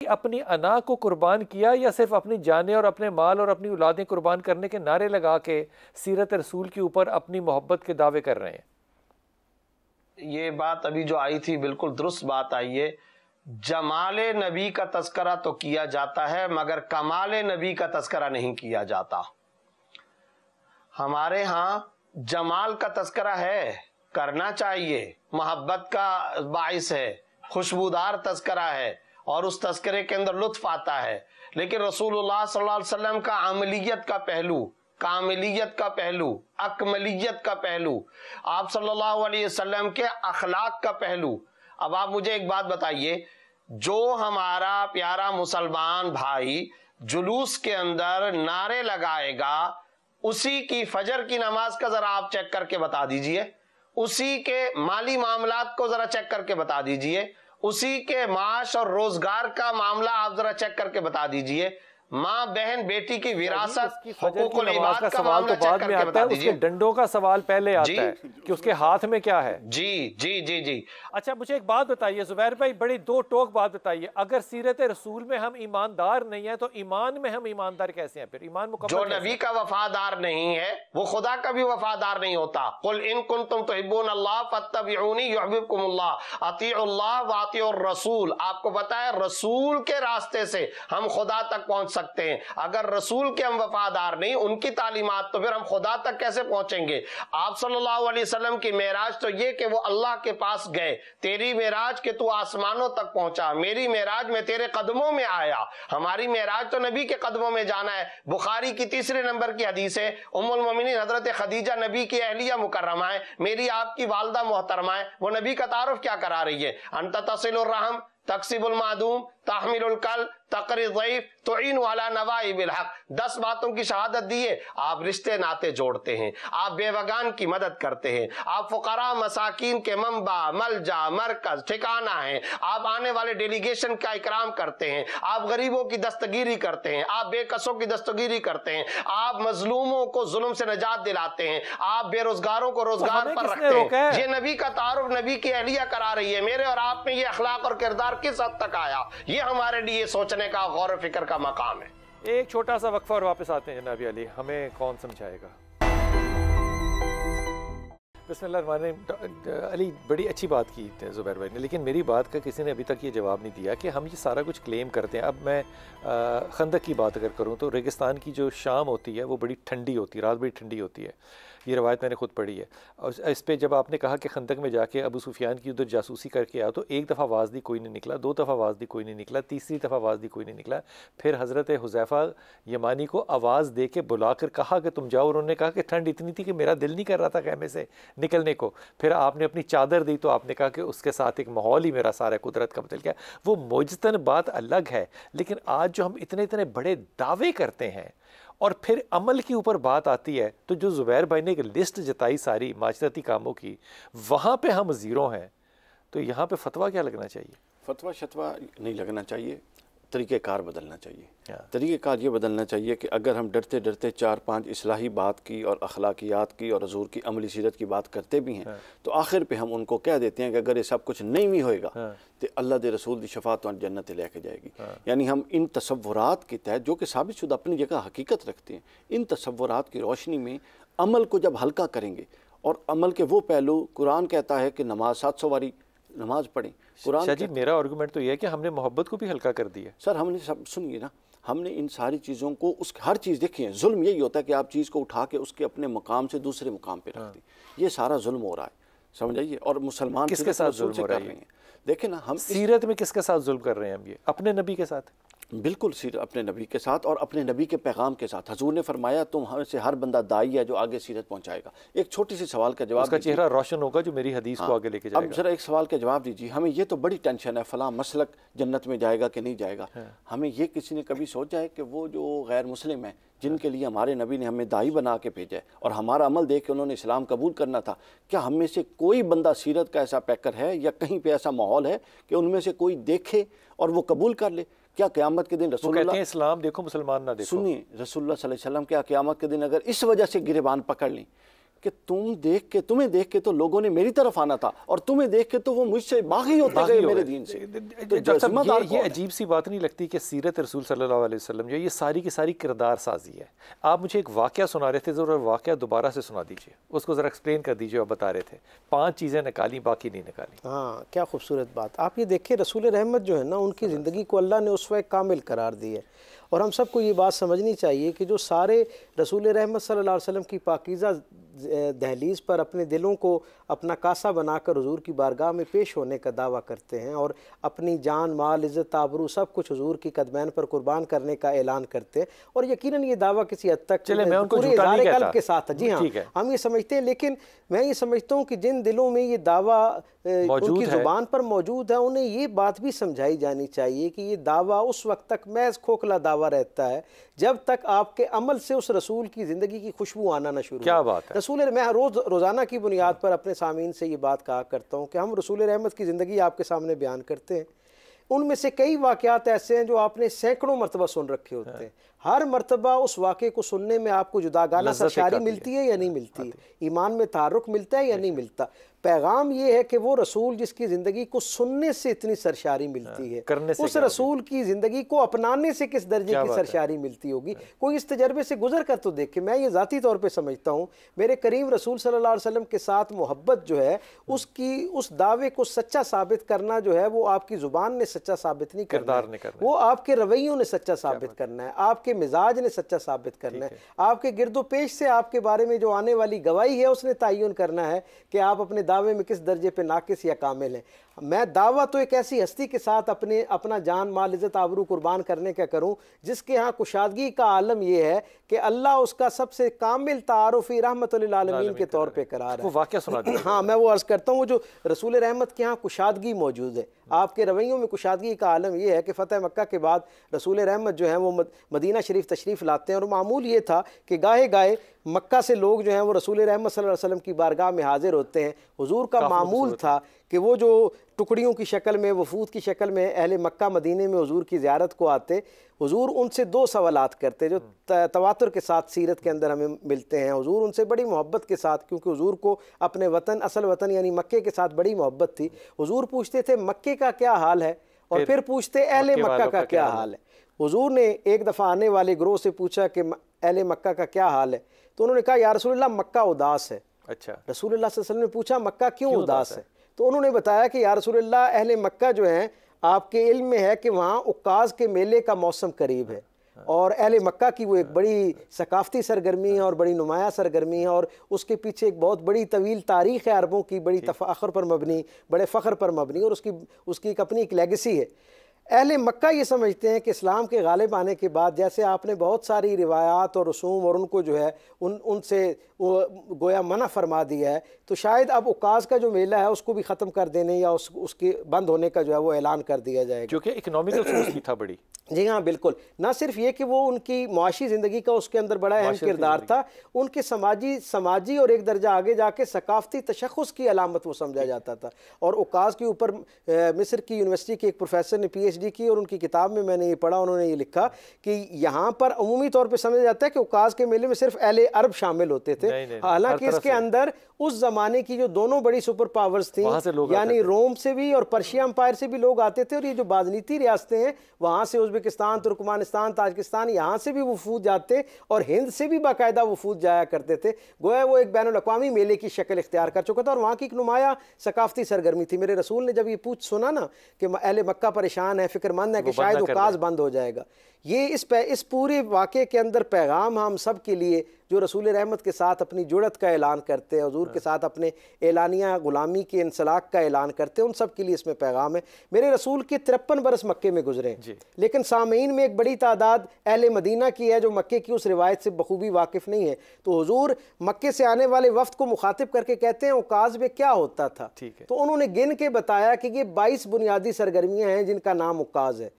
अपनी अना को कुर्बान किया या सिर्फ अपनी जानें और अपने माल और अपनी औलादें कुर्बान करने के नारे लगा के सीरत रसूल के ऊपर अपनी मोहब्बत के दावे कर रहे हैं? ये बात अभी जो आई थी बिल्कुल दुरुस्त बात आई है। जमाले नबी का तस्करा तो किया जाता है मगर कमाले नबी का तस्करा नहीं किया जाता। हमारे यहाँ जमाल का तस्करा है, करना चाहिए, मोहब्बत का बाइस है, खुशबूदार तस्करा है और उस तस्करे के अंदर लुत्फ आता है। लेकिन रसूलुल्लाह सल्लल्लाहु अलैहि वसल्लम का अमलियत का पहलू, कामिलियत का पहलू, अकमलियत का पहलू, आप सल्लल्लाहु अलैहि वसल्लम के अखलाक का पहलू। अब आप मुझे एक बात बताइए, जो हमारा प्यारा मुसलमान भाई जुलूस के अंदर नारे लगाएगा, उसी की फजर की नमाज का जरा आप चेक करके बता दीजिए, उसी के माली मामलात को जरा चेक करके बता दीजिए, उसी के माश और रोजगार का मामला आप जरा चेक करके बता दीजिए, माँ बहन बेटी की विरासत हुकूकुल इबाद का मामला चेक करके बता दीजिए। उसके डंडों का सवाल पहले आता है कि उसके हाथ में क्या है। जी जी जी जी। अच्छा, मुझे एक बात बताइए जुबैर भाई, बड़ी दो टोक बात बताइए, अगर सीरत रसूल में हम ईमानदार नहीं है तो ईमान में हम ईमानदार कैसे हैं? फिर ईमान मुकम्मल जो नबी का वफादार नहीं है वो खुदा का भी वफादार नहीं होता। कुल इन कुंतुम तुहिब्बून अल्लाह फत्तबिऊनी युहब्बिबकुमुल्लाह अतीउल्लाह व अतीउर रसूल। आपको पता है रसूल के रास्ते से हम खुदा तक पहुंच सकते हैं। अगर रसूल के हम वफादार नहीं, उनकी तालीमात, तो फिर हम खुदा तक कैसे पहुंचेंगे? आप सल्लल्लाहु अलैहि वसल्लम की मेराज तो ये कि वो अल्लाह के पास गए, तेरी मेराज के तू आसमानों तक पहुंचा, मेरी मेराज में तेरे कदमों में आया। हमारी मेराज तो नबी के कदमों में जाना है। बुखारी की 3 नंबर की हदीस है, उम्मुल मोमिनीन हजरत खदीजा नबी की अहलिया मुकर्रमा है, मेरी आपकी वालदा मोहतरमा है। वो नबी का तारुफ क्या करा रही है? अंत तसिलुर रहम, तक्सिबुल मादूम, तहमिलुल कल, तकरी ज़ईफ, तुईन वाला नवाइबिल हक। 10 बातों की शहादत दी है। आप रिश्ते नाते जोड़ते हैं, आप बेवगान की मदद करते हैं, आप फुकरा मसाकीन के मंबा, मलजा, मरकज, ठिकाना हैं, आप आने वाले डेलीगेशन का इकराम करते हैं, आप गरीबों की दस्तगीरी करते हैं, आप बेकसों की दस्तगीरी करते हैं, आप मजलूमों को जुल्म से निजात दिलाते हैं, आप बेरोजगारों को रोजगार पर रखते हैं। ये नबी का तारुफ, नबी की अहलिया करा रही है। मेरे और आप में ये अखलाक और किरदार किस हद तक आया, ये हमारे लिए सोचने का, गौर और फिक्र का मकाम है। एक छोटा सा वक्फा और वापस आते हैं जनाब अली, हमें कौन समझाएगा? बिस्मिल्लाह अली, बड़ी अच्छी बात की ज़ुबैर भाई ने, लेकिन मेरी बात का किसी ने अभी तक ये जवाब नहीं दिया कि हम ये सारा कुछ क्लेम करते हैं। अब मैं खंदक की बात अगर करूँ तो रेगिस्तान की जो शाम होती है वो बड़ी ठंडी होती है, रात बड़ी ठंडी होती है। ये रवायत मैंने खुद पढ़ी है। और इस पर जब आपने कहा कि खंदक में जाके अबू सुफियान की उधर जासूसी करके आओ, तो एक दफ़ा आवाज़ दी, कोई नहीं निकला, 2 दफ़ा आवाज़ दी, कोई नहीं निकला, तीसरी दफ़ा आवाज़ दी, कोई नहीं निकला। फिर हज़रत हुज़ैफ़ा यमानी को आवाज़ दे के बुलाकर कहा कि तुम जाओ। उन्होंने कहा कि ठंड इतनी थी कि मेरा दिल नहीं कर रहा था खेमे से निकलने को। फिर आपने अपनी चादर दी तो आपने कहा कि उसके साथ एक माहौल ही मेरा सारा कुदरत का बदल गया। वो मुजतन बात अलग है, लेकिन आज जो हम इतने इतने बड़े दावे करते हैं और फिर अमल के ऊपर बात आती है, तो जो ज़ुबैर भाई ने एक लिस्ट जताई सारी माशरती कामों की, वहाँ पे हम ज़ीरो हैं। तो यहाँ पे फतवा क्या लगना चाहिए? फतवा शतवा नहीं लगना चाहिए, तरीक़ेकार बदलना चाहिए। तरीक़ेकार ये बदलना चाहिए कि अगर हम डरते डरते 4-5 इस्लाही बात की और अखलाकियात की और हज़ूर की अमली सीरत की बात करते भी हैं, तो आखिर पे हम उनको कह देते हैं कि अगर ये सब कुछ नहीं भी होएगा तो अल्लाह दे रसूल की शफात और जन्नत लेके जाएगी। यानी हम इन तसव्वुरात के तहत, जो कि साबित शुदा अपनी जगह हकीकत रखते हैं, इन तसव्वुरात की रोशनी में अमल को जब हल्का करेंगे, और अमल के वो पहलू, कुरान कहता है कि नमाज 700 वारी नमाज पढ़ें। कुरान जी, मेरा आर्गूमेंट तो ये है कि हमने मोहब्बत को भी हल्का कर दिया। सर हमने सब, सुनिए ना, हमने इन सारी चीज़ों को, उस हर चीज़ देखिए, जुल्म यही होता है कि आप चीज़ को उठा के उसके अपने मकाम से दूसरे मकाम पे रख दें। ये सारा जुल्म हो रहा है, समझ आइए। और मुसलमान किसके साथ जुल्म हो रहा है? देखें ना, हम सीरत में किसके साथ जुल्म कर रहे हैं हम? ये अपने नबी के साथ, बिल्कुल सीरत अपने नबी के साथ और अपने नबी के पैगाम के साथ। हजूर ने फरमाया तुम हमें से हर बंदा दाई है जो आगे सीरत पहुंचाएगा। एक छोटी सी सवाल का जवाब, उसका चेहरा रोशन होगा जो मेरी हदीस को आगे लेके जाएगा। अब जरा एक सवाल का जवाब दीजिए। हमें ये तो बड़ी टेंशन है, फलां मसलक जन्नत में जाएगा कि नहीं जाएगा। हमें ये किसी ने कभी सोचा है कि वो जो गैर मुस्लिम है, जिनके लिए हमारे नबी ने हमें दाई बना के भेजा है और हमारा अमल देख के उन्होंने इस्लाम कबूल करना था, क्या हम में से कोई बंदा सीरत का ऐसा पैकर है या कहीं पे ऐसा माहौल है कि उनमें से कोई देखे और वो कबूल कर ले? क्या क़यामत के दिन रसूलुल्लाह, इस्लाम देखो मुसलमान ना देखो, सुनिए, रसूलुल्लाह सल्लल्लाहु अलैहि वसल्लम क्या क़यामत के दिन अगर इस वजह से गिरेबान पकड़ लें कि तुम्हें देख के तो लोगों ने मेरी तरफ आना था, और तुम्हें देख के तो वो मुझसे बागी होते गए मेरे दीन से। ये अजीब सी बात नहीं लगती कि सीरत रसूल सल्लल्लाहु अलैहि वसल्लम जो ये सारी की सारी किरदार साजी है। आप मुझे एक वाक़या सुना रहे थे, ज़रा वाक़या दोबारा से सुना दीजिए, उसको ज़रा एक्सप्लेन कर दीजिए। आप बता रहे थे 5 चीज़ें निकाली, बाकी नहीं निकाली। हाँ, क्या खूबसूरत बात। आप ये देखिए, रसूल रहमत जो है ना, उनकी ज़िंदगी को अल्लाह ने उसवा कामिल करार दी है। और हम सबको ये बात समझनी चाहिए कि जो सारे रसूल रहमत सल्लल्लाहु अलैहि वसल्लम की पाकीज़ा दहलीज़ पर अपने दिलों को अपना कासा बनाकर हुजूर की बारगाह में पेश होने का दावा करते हैं और अपनी जान, माल, इज़्ज़त, आबरू सब कुछ हुजूर की कदमैन पर कुर्बान करने का ऐलान करते हैं। और यकीनन ये दावा किसी हद तक पूरे इज़हारे कल्ब के साथ है। जी हाँ, हम ये समझते हैं, लेकिन मैं ये समझता हूँ कि जिन दिलों में ये दावा उनकी ज़ुबान पर मौजूद है, उन्हें ये बात भी समझाई जानी चाहिए कि ये दावा उस वक्त तक महज खोखला दावा रहता है जब तक आपके अमल से उस रसूल की ज़िंदगी की खुशबू आना ना शुरू। क्या बात है। रसूल, मैं रोज़ाना की बुनियाद पर अपने सामीन से ये बात कहा करता हूँ कि हम रसूल रहमत की ज़िंदगी आपके सामने बयान करते हैं। उनमें से कई वाक़यात ऐसे हैं जो आपने सैकड़ों मरतबा सुन रखे होते हैं। हर मरतबा उस वाक़े को सुनने में आपको जुदागाना सरशारी मिलती है या नहीं मिलती, ईमान में तारुक मिलता है या नहीं मिलता। पैगाम ये है कि वो रसूल जिसकी ज़िंदगी को सुनने से इतनी सरशारी मिलती है, उस रसूल की ज़िंदगी को अपनाने से किस दर्जे की सरशारी मिलती होगी। कोई इस तजर्बे से गुजर कर तो देखे। मैं ये ज़ाती तौर पे समझता हूँ, मेरे करीम रसूल सल्लल्लाहु अलैहि वसल्लम के साथ मोहब्बत जो है, उसकी उस दावे को सच्चा साबित करना जो है, वो आपकी ज़ुबान ने सच्चा साबित नहीं करना है, वो आपके रवैयों ने सच्चा साबित करना है, आपके मिजाज ने सच्चा साबित करना है, आपके गिरदो पेश से आपके बारे में जो आने वाली गवाही है उसने तयन करना है कि आप अपने दावे में किस दर्जे पे नाकिस या कामिल हैं। मैं दावा तो एक ऐसी हस्ती के साथ अपना जान, माल, इज़्ज़त, आबरू कुर्बान करने का करूं जिसके यहाँ कुशादगी का आलम यह है कि अल्लाह उसका सबसे कामिल तारुफ़ी रहमतुल लिल आलमीन के तौर पे करार है। वाक़या सुना दीजिए। हाँ, मैं वो अर्ज़ करता हूँ, जो रसूल रहमत के यहाँ कुशादगी मौजूद है, आपके रवैयों में कुशादगी का आलम यह है कि फ़तह मक्का के बाद रसूल रहमत जो है वो मदीना शरीफ तशरीफ़ लाते हैं। और मामूल ये था कि गाहे गाहे मक्का से लोग जो हैं वो रसूल रहमत सल्लल्लाहु अलैहि वसल्लम की बारगाह में हाजिर होते हैं। हुजूर का मामूल था कि वो जो टुकड़ियों की शक्ल में, वफूद की शक्ल में अहले मक्का मदीने में हुजूर की ज़ियारत को आते। हुजूर उनसे 2 सवालात करते जो तवातुर के साथ सीरत के अंदर हमें मिलते हैं। हुजूर उनसे बड़ी मोहब्बत के साथ, क्योंकि हुजूर को अपने वतन, असल वतन यानी मक्के के साथ बड़ी मोहब्बत थी। हुजूर पूछते थे मक्के का क्या हाल है, और फिर पूछते अहले मक्का का क्या हाल है। हुजूर ने एक दफ़ा आने वाले ग्रोह से पूछा कि अहले मक्का का क्या हाल है, तो उन्होंने कहा या रसूलल्लाह मक्का उदास है। अच्छा। रसूलुल्लाह सल्लल्लाहु अलैहि वसल्लम ने पूछा मक्का क्यों उदास है, तो उन्होंने बताया कि या रसूलल्लाह अहले मक्का जो हैं, आपके इल्म में है कि वहाँ उक्काज़ के मेले का मौसम करीब है, और अहले मक्का की वो एक बड़ी सकाफ़ती सरगर्मी है और बड़ी नुमाया सरगर्मी है, और उसके पीछे एक बहुत बड़ी तवील तारीख़ है अरबों की, बड़ी तफ़ाख़ुर पर मबनी, बड़े फ़ख्र पर मबनी, और उसकी एक अपनी एक लेगेसी है। अहले मक्का ये समझते हैं कि इस्लाम के गालिब आने के बाद जैसे आपने बहुत सारी रिवायात और रसूम और उनको जो है उनसे गोया मना फरमा दिया है, तो शायद अब उकास का जो मेला है उसको भी ख़त्म कर देने या उसके बंद होने का जो है वो ऐलान कर दिया जाएगा, जो कि इकनॉमिकल सोर्स भी था बड़ी। जी हाँ, बिल्कुल। ना सिर्फ ये कि वो उनकी मुआशी ज़िंदगी का उसके अंदर बड़ा अहम किरदार था, उनके समाजी और एक दर्जा आगे जाके सकाफ़ती तशख़्ख़ुस की अलामत वो समझा जाता था। और उकास के ऊपर मिस्र की यूनिवर्सिटी के एक प्रोफेसर ने PhD की, और उनकी किताब में मैंने ये पढ़ा, उन्होंने ये लिखा कि यहाँ पर अमूमी तौर पर समझा जाता है कि उकास के मेले में सिर्फ अहले अरब शामिल होते थे, हालांकि इसके अंदर उस ज़माने की जो दोनों बड़ी सुपर पावर्स थी, यानी रोम से भी और पर्शिया अम्पायर से भी लोग आते थे, और ये जो बाज़नीती रियासतें हैं वहाँ से उज़्बेकिस्तान, तुर्कमानिस्तान, ताजिकिस्तान, यहाँ से भी वफूद जाते, और हिंद से भी बाकायदा वफूद जाया करते थे। गोया वो एक बैनुल अक़वामी मेले की शक्ल इख्तियार कर चुका था, और वहाँ की एक नुमाया सकाफ़ती सरगर्मी थी। मेरे रसूल ने जब ये सुना ना कि अहले मक्का परेशान है, फ़िक्रमंद है कि शायद उकास बंद हो जाएगा, ये इस पूरे वाक़े के अंदर पैगाम हम सब के लिए जो रसूल रहमत के साथ अपनी जुड़त का ऐलान करते हैं, हुजूर के साथ अपने एलानिया ग़ुलामी के इंसलाक का ऐलान करते हैं, उन सब के लिए इसमें पैगाम है। मेरे रसूल के 53 बरस मक्के में गुजरे हैं, लेकिन सामीन में एक बड़ी तादाद अहले मदीना की है जो मक्के की उस रिवायत से बखूबी वाकिफ़ नहीं है। तो हुजूर मक्के से आने वाले वफ्द को मुखातिब करके कहते हैं उकाज़ में क्या होता था, तो उन्होंने गिन के बताया कि ये 22 बुनियादी सरगर्मियाँ हैं जिनका नाम उकाज़ है।